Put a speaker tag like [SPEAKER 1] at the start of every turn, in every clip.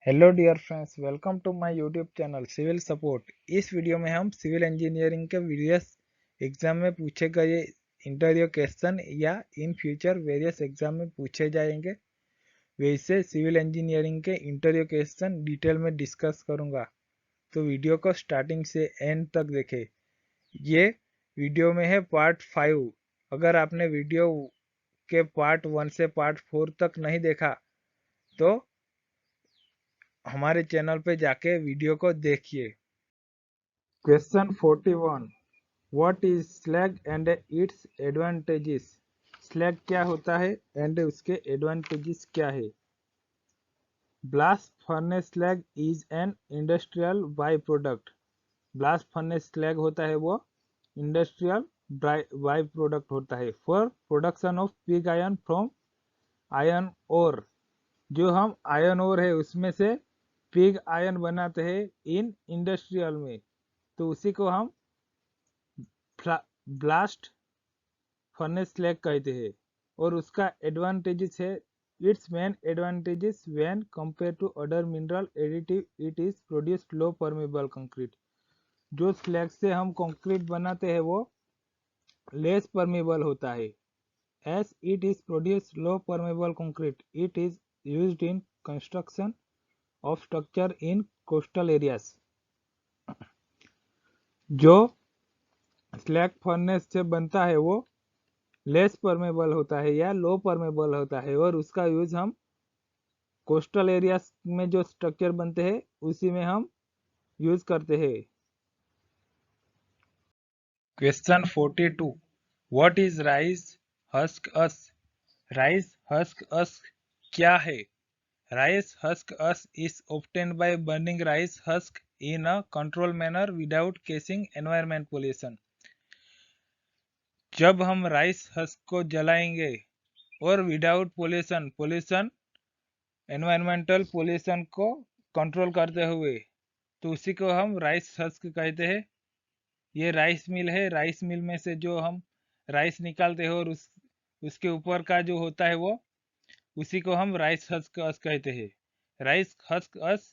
[SPEAKER 1] Hello dear friends, welcome to my YouTube channel civil support. इस video में हम civil engineering के various exam में पूछे गए इंटरव्यू क्वेश्चन या इन फ्यूचर वेरियस एग्जाम में पूछे जाएंगे वैसे सिविल इंजीनियरिंग के इंटरव्यू क्वेश्चन डिटेल में डिस्कस करूंगा। तो वीडियो को स्टार्टिंग से एंड तक देखें। ये वीडियो में है पार्ट 5। अगर आपने वीडियो के पार्ट 1 से पार्ट 4 तक नहीं देखा तो हमारे चैनल पे जाके वीडियो को देखिए। Question 41, what is slag and its advantages. Slag क्या होता है एंड उसके एडवांटेजेस क्या है। Blast furnace slag is an industrial by product. Blast furnace slag होता है वो इंडस्ट्रियल बाई प्रोडक्ट होता है for production of pig iron from iron ore. जो हम आयरन ओर है उसमें से पिग आयरन बनाते हैं इन इंडस्ट्रियल में, तो उसी को हम ब्लास्ट फर्नेस स्लैग कहते हैं। और उसका एडवांटेजेस है, its main advantages when compare to other mineral additive it is produce low permeable concrete. जो स्लैग से हम कंक्रीट बनाते हैं वो लेस परमेबल होता है। As it is produce low permeable concrete it is used in construction of structure in coastal areas. जो slag furnace से बनता है वो लेस परमेबल होता है या लो परमेबल होता है और उसका यूज हम कोस्टल एरियाज में जो स्ट्रक्चर बनते हैं उसी में हम यूज करते हैं। Question 42, what is rice husk ash. Rice husk ash क्या है। Rice husk ash is obtained by burning rice husk in a controlled manner without causing environment pollution। जब हम राइस हस्क को जलाएंगे और विदाउट पोल्यूशन एनवायरमेंटल पोल्यूशन को control करते हुए, तो उसी को हम राइस हस्क कहते हैं। ये राइस मिल है, राइस मिल में से जो हम राइस निकालते हैं और उसके ऊपर का जो होता है वो उसी को हम राइस हस्क अस कहते हैं। Rice husk us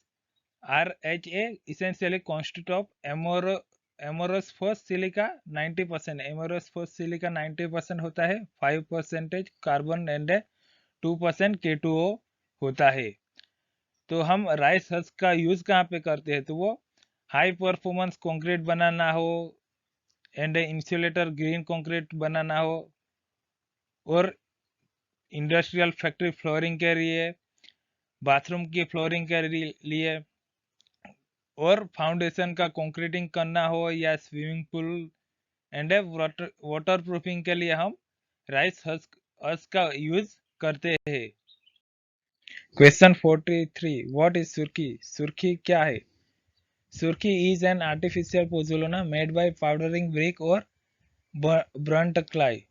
[SPEAKER 1] RHA essentially consist of amorphous silica 90%। amorphous silica 90% होता है, 5% कार्बन एंड 2% K2O होता है। तो हम राइस हस्क का यूज कहाँ पे करते हैं, तो वो हाई परफॉर्मेंस कंक्रीट बनाना हो एंड इंसुलेटर ग्रीन कंक्रीट बनाना हो और इंडस्ट्रियल फैक्ट्री फ्लोरिंग के लिए, बाथरूम की फ्लोरिंग के लिए और फाउंडेशन का कंक्रीटिंग करना हो या swimming pool and water proofing के लिए हम राइस हस्क का यूज करते हैं। क्वेश्चन 43, व्हाट इज सुर्खी। सुर्खी क्या है। Surkhi is an artificial pozzolana made by powdering brick और ब्रंट क्लाई।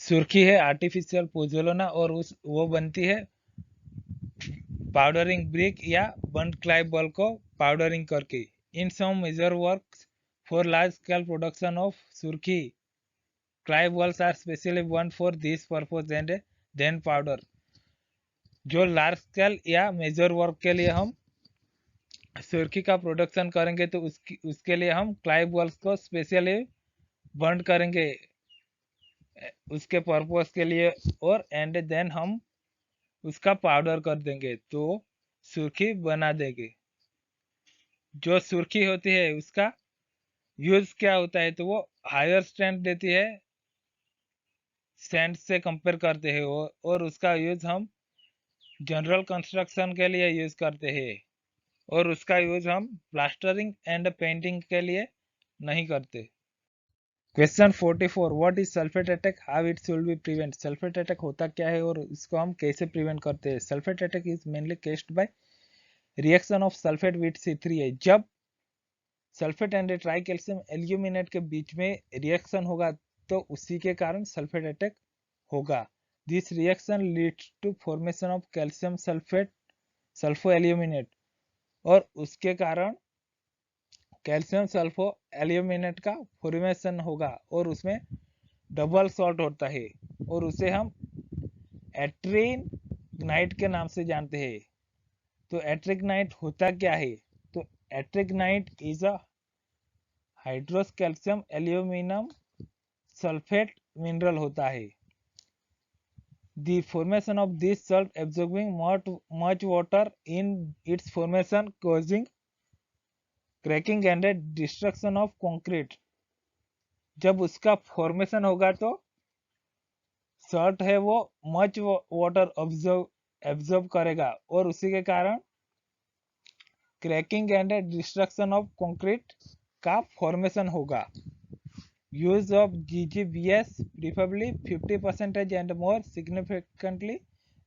[SPEAKER 1] सुर्खी है आर्टिफिशियल पोज़ोलाना और वो बनती है पाउडरिंग ब्रिक या बर्न्ट क्लाई बल को पाउडरिंग करके। In some major works for large scale production of surkhi clay balls are specially one for this purpose and then powder. जो लार्ज स्केल या मेजर वर्क के लिए हम सुर्खी का प्रोडक्शन करेंगे तो उसके लिए हम क्लाई बल्स को स्पेशली बर्न करेंगे उसके पर्पज के लिए और एंड देन हम उसका पाउडर कर देंगे तो सुर्खी बना देंगे। जो सुर्खी होती है उसका यूज क्या होता है, तो वो हायर स्ट्रेंथ देती है सैंड से कंपेयर करते हैं और उसका यूज हम जनरल कंस्ट्रक्शन के लिए यूज करते हैं और उसका यूज हम प्लास्टरिंग एंड पेंटिंग के लिए नहीं करते। Question 44, what is sulphate attack, how it should be prevent. Sulphate attack होता क्या है और इसको हम कैसे प्रिवेंट करते हैं। Sulphate attack is mainly caused by reaction of sulphate with C3H। जब sulphate and tri calcium aluminate के बीच में रिएक्शन होगा तो उसी के कारण सल्फेट अटैक होगा। This reaction leads to formation of calcium sulphate sulpho aluminate और उसके कारण कैल्शियम सल्फो एल्यूमिनेट का फॉर्मेशन होगा और उसमें डबल सॉल्ट होता है और उसे हम एट्रिनाइट के नाम से जानते हैं। तो एट्रिगनाइट होता क्या है? तो ettringite is a hydrous calcium aluminium sulphate mineral होता है। The formation of this salt absorbing much water in its formation causing cracking and destruction of concrete। जब उसका फॉर्मेशन होगा तो सॉल्ट है वो मच वाटर एब्जॉर्ब करेगा और उसी के कारण cracking and destruction of concrete का फॉर्मेशन होगा। Use of GGBS preferably 50% and more significantly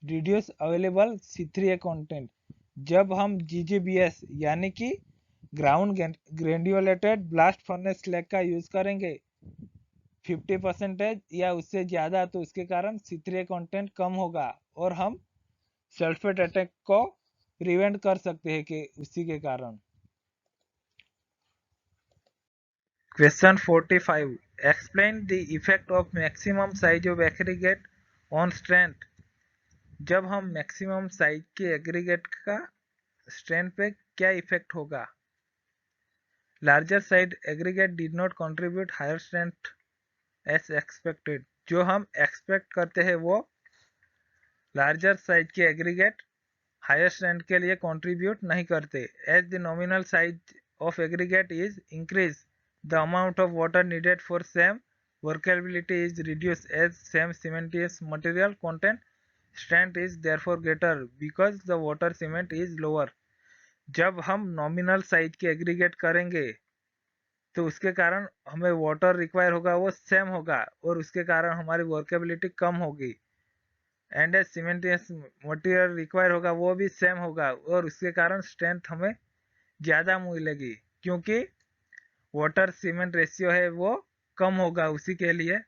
[SPEAKER 1] reduce available C3A content। जब हम GGBS यानी कि ग्राउंड ग्रेन्युलेटेड ब्लास्ट फर्नेस स्लैग का यूज करेंगे 50% या उससे ज्यादा, तो उसके कारण C3A कंटेंट कम होगा और हम सल्फेट अटैक को प्रिवेंट कर सकते हैं कि उसी के कारण। Question 45 explain the effect of maximum size of aggregate on strength. जब हम मैक्सिमम साइज के एग्रीगेट का स्ट्रेंथ पे क्या इफेक्ट होगा? Larger size aggregate did not contribute higher strength as expected. जो हम एक्सपेक्ट करते हैं वो लार्जर साइज के एग्रीगेट हायर स्ट्रेंथ के लिए कंट्रीब्यूट नहीं करते। As the nominal size of aggregate is increase the amount of water needed for same workability is reduce as same cementitious material content strength is therefore greater because the water cement is lower. जब हम nominal size के aggregate करेंगे तो उसके कारण हमें water require होगा वो सेम होगा और उसके कारण हमारी वर्केबिलिटी कम होगी। एंड सीमेंटियस मटेरियल रिक्वायर होगा वो भी सेम होगा और उसके कारण स्ट्रेंथ हमें ज़्यादा मिलेगी क्योंकि वाटर सीमेंट रेशियो है वो कम होगा। उसी के लिए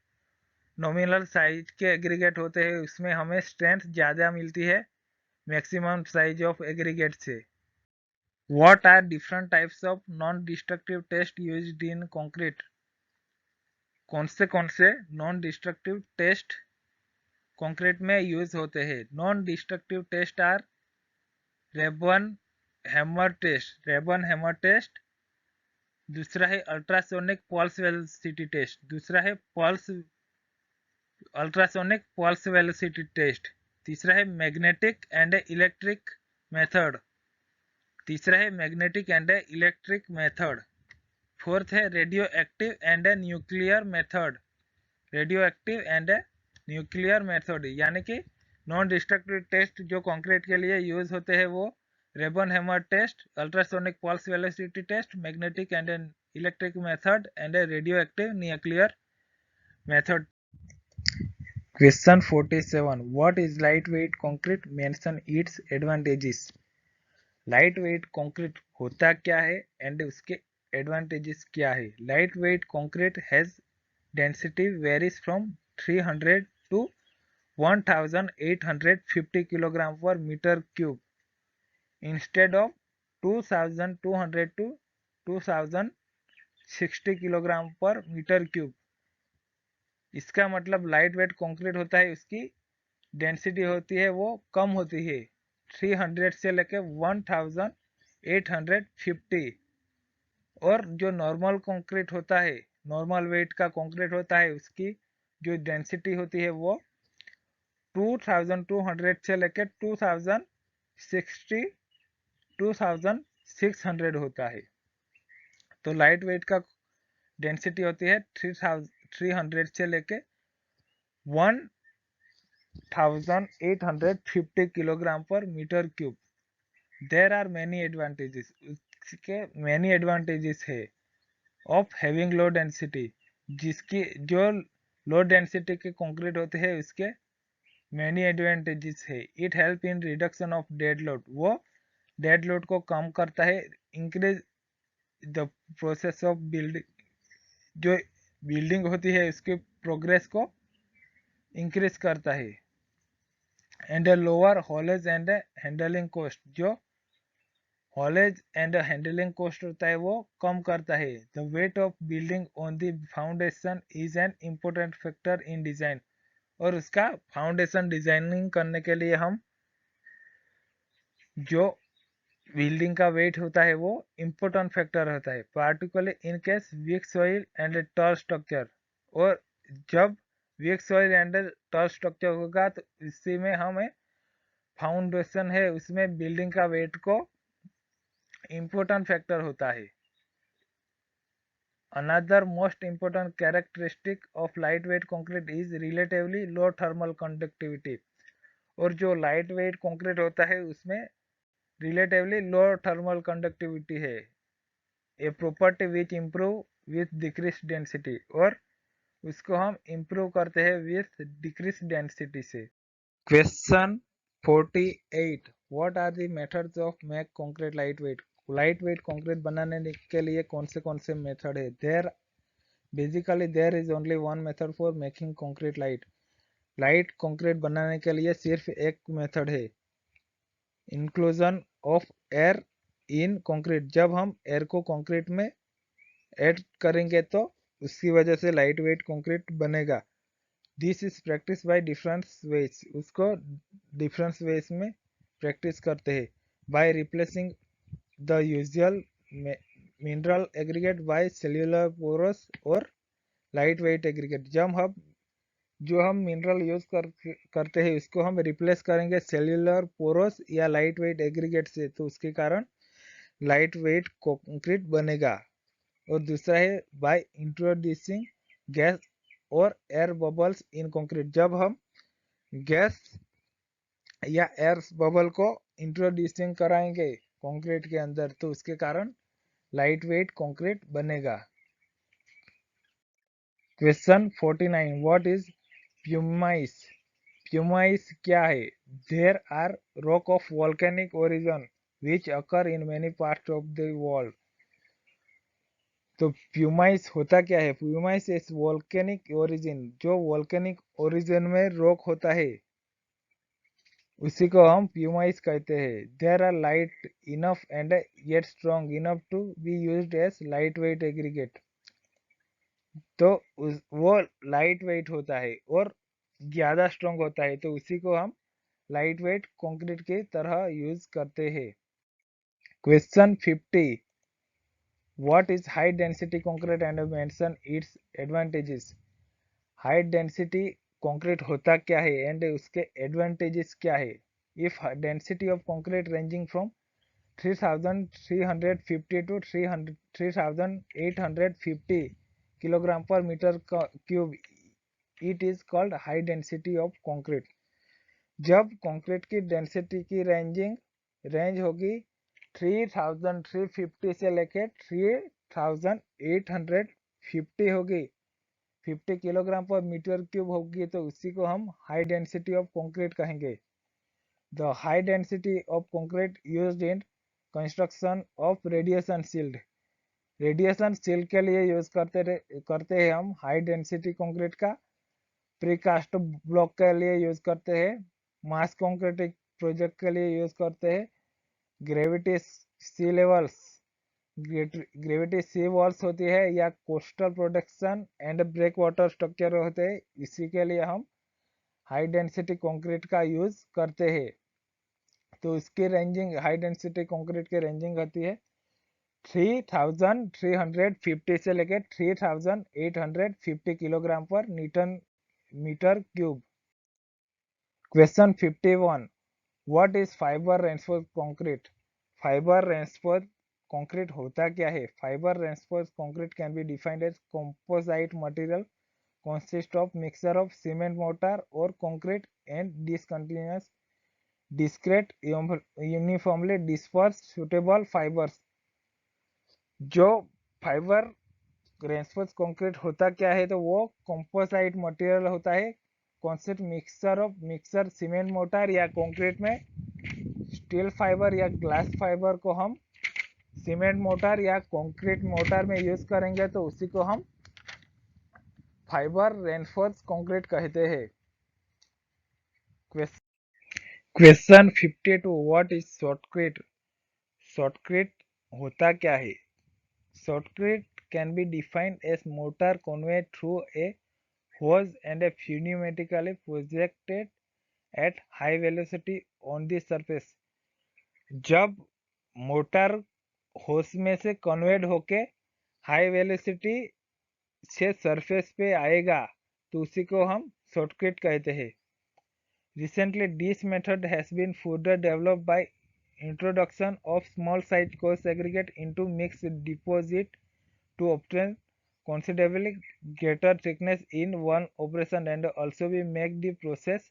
[SPEAKER 1] नॉमिनल साइज के एग्रीगेट होते हैं उसमें हमें स्ट्रेंथ ज़्यादा मिलती है मैक्सिमम साइज ऑफ एग्रीगेट से। What are different types of non-destructive test used in concrete? कौन से नॉन डिस्ट्रक्टिव टेस्ट कंक्रीट में यूज होते हैं? Non destructive test are rebound hammer test, दूसरा है अल्ट्रासोनिक पल्स वेलोसिटी टेस्ट, दूसरा है अल्ट्रासोनिक पल्स वेलोसिटी टेस्ट, तीसरा है magnetic and electric method, fourth है radio active and nuclear method. यानी कि नॉन डिस्ट्रक्टिव टेस्ट जो कंक्रीट के लिए यूज होते हैं वो rebound hammer test, ultrasonic pulse velocity test, magnetic and electric method and radio active nuclear method. Question 47 what is light weight concrete, mention its advantages. Light weight concrete होता क्या है and उसके advantages क्या है? Light weight concrete has density varies from 300 to 1850 kilogram per metre cube instead of 2200 to 2060 kilogram per metre cube. इसका मतलब light weight concrete होता है उसकी डेंसिटी होती है वो कम होती है 300 से लेके 1850, और जो नॉर्मल कंक्रीट होता है नॉर्मल वेट का कंक्रीट होता है उसकी जो डेंसिटी होती है वो 2200 से लेकर 2600 होता है। तो लाइट वेट का डेंसिटी होती है 300 से लेके 1850 kilogram per metre cube. There are many advantages, इसके मैनी एडवांटेजेस है ऑफ हैविंग लो डेंसिटी, जिसकी जो लो डेंसिटी के कंक्रीट होते हैं उसके मैनी एडवांटेजेस है। It help in reduction of dead load, वो डेड लोड को कम करता है। Increase the process of building, जो बिल्डिंग होती है उसके प्रोग्रेस को इंक्रीज करता है। And lower haulage and handling cost, जो हॉलेज एंड हैंडलिंग कॉस्ट होता है वो कम करता है। The weight of building on the foundation is an important factor in design, और उसका फाउंडेशन डिजाइनिंग करने के लिए हम जो बिल्डिंग का वेट होता है वो इम्पोर्टेंट फैक्टर होता है, particularly in case weak soil and tall structure. और जब weak soil and tall structure होगा तो इसी में हमें फाउंडेशन है उसमें बिल्डिंग का वेट को इम्पोर्टेंट फैक्टर होता है। Another most important characteristic of light weight concrete is relatively low thermal conductivity. और जो लाइट वेट कंक्रीट होता है उसमें रिलेटिवली लो थर्मल कंडक्टिविटी है, a property which improve with decrease density. और उसको हम इम्प्रूव करते हैं विथ डिक्रीज डेंसिटी से। Question 48, what are the methods of make concrete light weight. Light weight concrete बनाने के लिए कौन से मेथड है। Basically there is only one method for making concrete light. Light concrete बनाने के लिए सिर्फ एक मेथड है, inclusion of air in concrete. जब हम एयर को कंक्रीट में ऐड करेंगे तो उसकी वजह से लाइट वेट कंक्रीट बनेगा। This is practice by different ways. उसको डिफरेंट वेज में प्रैक्टिस करते हैं। By replacing the usual mineral aggregate by cellular porous और लाइट वेट एग्रीगेट। जो हम मिनरल यूज करते हैं उसको हम रिप्लेस करेंगे सेल्यूलर पोरस या लाइट वेट एग्रीगेट से, तो उसके कारण लाइट वेट कंक्रीट बनेगा। और दूसरा है बाय इंट्रोड्यूसिंग गैस और एयर बबल्स इन कंक्रीट। जब हम गैस या एयर बबल को इंट्रोड्यूसिंग कराएंगे कंक्रीट के अंदर तो उसके कारण लाइट वेट कंक्रीट बनेगा। Question 49, what is pumice. Pumice क्या है। There are rock of volcanic origin which occur in many parts of the world. तो प्यूमाइस होता क्या है। प्यूमाइस इज वोल्केनिक ओरिजिन, जो वोल्केनिक ओरिजिन में रॉक होता है उसी को हम प्यूमाइस कहते हैं। There are light enough and yet strong enough to be used as light weight aggregate. तो वो लाइट वेट होता है और ज्यादा स्ट्रॉन्ग होता है, तो उसी को हम लाइट वेट कंक्रीट की तरह यूज करते हैं। Question 50, what is high density concrete and mention its advantages. High density concrete होता क्या है एंड उसके एडवांटेजेस क्या है। If density of concrete ranging from 3350 to 3850 kilogram per metre cube, it is called high density of concrete. जब concrete की डेंसिटी की रेंज होगी 3350 से लेकर 3850 होगी, 50 किलोग्राम पर मीटर क्यूब होगी, तो उसी को हम हाई डेंसिटी ऑफ कंक्रीट कहेंगे। The high density of concrete used in construction of radiation shield. Radiation shield के लिए यूज करते हैं हम हाई डेंसिटी कंक्रीट का। प्रीकास्ट ब्लॉक के लिए यूज करते हैं। मास कंक्रीट प्रोजेक्ट के लिए यूज करते हैं। Gravity sea levels, gravity sea walls होती है या coastal protection and break water structure होते हैं, इसी के लिए हम हाई डेंसिटी कंक्रीट का यूज करते हैं। तो इसकी रेंजिंग हाई डेंसिटी कंक्रीट की रेंजिंग होती है 3350 से लेकर 3850 kilogram per metre cube. Question 51, what is fibre reinforce concrete. Fibre reinforce concrete होता क्या है। Fibre reinforce concrete can be defined as composite material consist of mixture of cement mortar or concrete and discontinuous discrete uniformly dispersed suitable fibers। जो fibre reinforce concrete होता क्या है, तो वो composite material होता है, कॉन्सेप्ट मिक्सर सीमेंट मोटर या concrete में स्टील फाइबर या ग्लास फाइबर को हम सीमेंट मोटर या कंक्रीट मोटर में यूज करेंगे तो उसी को हम फाइबर रेनफोर्स कंक्रीट कहते हैं। Question 52, what is shotcrete. Shotcrete होता क्या है। Shotcrete can be defined as mortar convey through a hose and a pneumatically projected at high velocity on the surface। जब मोटर होस में से कन्वर्ट होके हाई वेलोसिटी से सरफेस पे आएगा तो उसी को हम शॉर्टकट कहते हैं। Recently, this method has been further developed by introduction of small size coarse aggregate into mixed deposit to obtain considerably greater thickness in one operation and also we make the process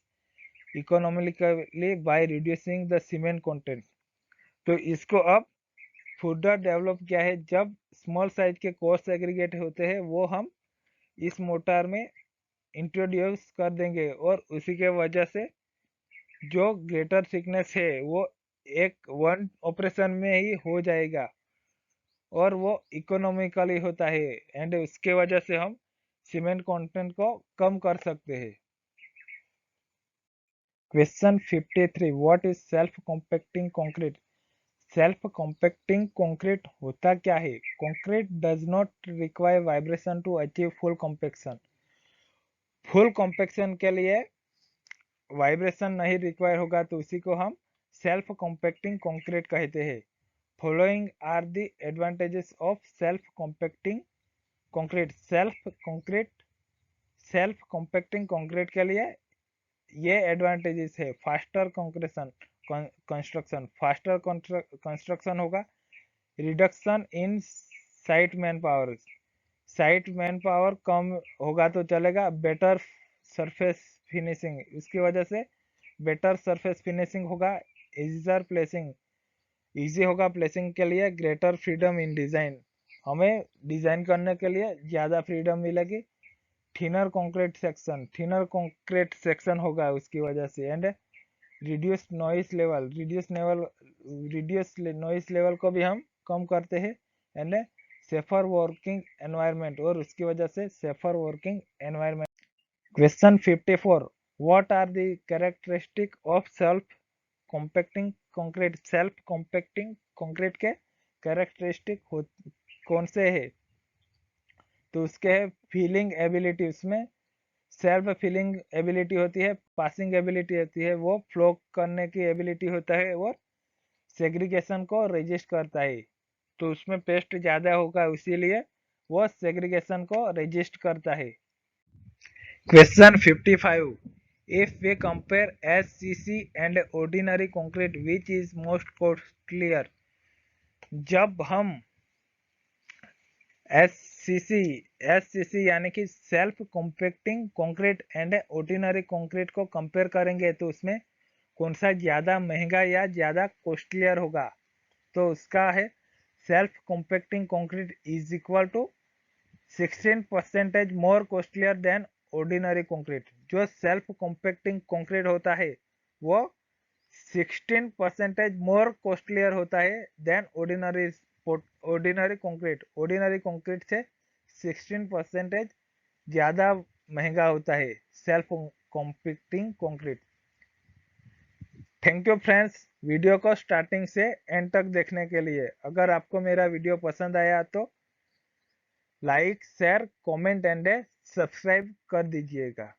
[SPEAKER 1] economically by reducing the cement content। तो इसको अब further develop किया है, जब small size के coarse aggregate होते हैं वो हम इस मोटर में इंट्रोड्यूस कर देंगे और उसी के वजह से जो ग्रेटर थिकनेस है वो एक वन ऑपरेशन में ही हो जाएगा और वो इकोनॉमिकली होता है एंड उसके वजह से हम सीमेंट कंटेंट को कम कर सकते हैं। Question 53, what is self compacting concrete. Self compacting concrete होता क्या है। Concrete does not require vibration to achieve full compaction. Full compaction के लिए वाइब्रेशन नहीं रिक्वायर होगा तो उसी को हम सेल्फ कॉम्पैक्टिंग कंक्रीट कहते हैं। Following are the advantages of self compacting concrete. Self compacting concrete के लिए ये एडवांटेजेस है। फास्टर कंस्ट्रक्शन होगा। Reduction in site man power कम होगा तो चलेगा। बेटर सरफेस फिनिशिंग, इसकी वजह से बेटर सरफेस फिनिशिंग होगा। इजीर प्लेसिंग, इजी होगा प्लेसिंग के लिए। ग्रेटर फ्रीडम इन डिजाइन, हमें डिजाइन करने के लिए ज्यादा फ्रीडम मिलेगी। थिनर कंक्रीट सेक्शन होगा उसकी वजह से। एंड रिड्यूस नॉइस लेवल को भी हम कम करते हैं। एंड सेफर वर्किंग एनवायरनमेंट, और उसकी वजह से safer working environment. Question 54, what are the characteristic of self compacting concrete. Self compacting concrete के कैरेक्टरिस्टिक कौन से है तो उसके है फीलिंग एबिलिटी, उसमें सेल्फ फीलिंग एबिलिटी होती है, पासिंग एबिलिटी होती है, वो फ्लो करने की एबिलिटी होता है और सेग्रीगेशन को रेजिस्ट करता है। तो उसमें पेस्ट ज्यादा होगा इसीलिए वो सेग्रीगेशन को रेजिस्ट करता है। Question 55, if we compare SCC and ordinary concrete which is most costlier। जब हम SCC यानी कि self compacting concrete and ordinary concrete को कंपेयर करेंगे तो उसमें कौन सा ज्यादा महंगा या ज्यादा कॉस्टलियर होगा। तो उसका है self compacting concrete is equal to 16% more costlier than ordinary concrete. जो सेल्फ कॉम्पैक्टिंग कंक्रीट होता है वो 16% मोर कॉस्टलियर होता है देन ऑर्डिनरी कंक्रीट से 16% ज्यादा महंगा होता है self compacting concrete. Thank you friends, video को स्टार्टिंग से एंड तक देखने के लिए। अगर आपको मेरा वीडियो पसंद आया तो like share comment and subscribe कर दीजिएगा।